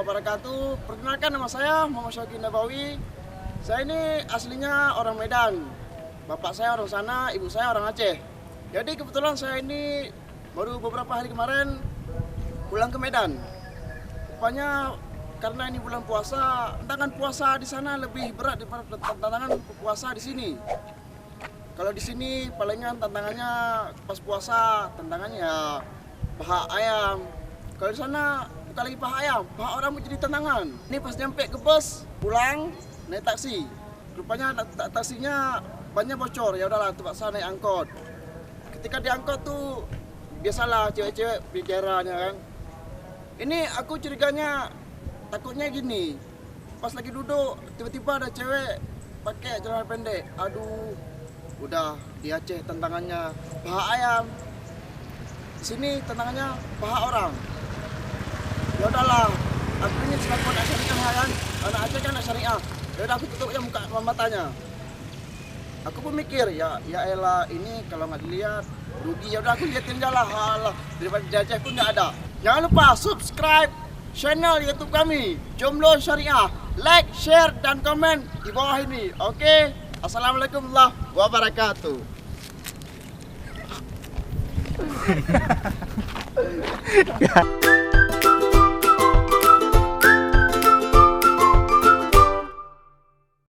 wabarakatuh. Perkenalkan, nama saya Muhammad Syakir Nabawi. Saya ini aslinya orang Medan. Bapak saya orang sana, ibu saya orang Aceh. Jadi kebetulan saya ini baru beberapa hari kemarin pulang ke Medan. Rupanya karena ini bulan puasa, tantangan puasa di sana lebih berat daripada tantangan puasa di sini. Kalau di sini palingan tantangannya pas puasa, tantangannya ya paha ayam. Kalau di sana bukan lagi paha ayam, paha orang mau jadi tantangan. Ini pas nyampe ke bus, pulang naik taksi. Rupanya taksinya bannya bocor. Ya udahlah, terpaksa naik angkot. Ketika di angkot tuh biasalah cewek-cewek bicaranya kan. Ini aku curiganya takutnya gini. Pas lagi duduk tiba-tiba ada cewek pakai celana pendek. Aduh, udah di Aceh tantangannya paha ayam. Di sini tantangannya paha orang. Ya udahlah, aku ini selaku anak syariah kan, anak Aceh kan anak syariah. Ya udah aku tutup ya muka matanya. Aku pun mikir ya elah ini kalau nggak dilihat rugi. Ya udah aku liatin aja lah, alah, daripada di Aceh pun nggak ada. Jangan lupa subscribe channel YouTube kami Jomblo Syariah, like, share dan komen di bawah ini. Oke, assalamualaikum warahmatullahi wabarakatuh.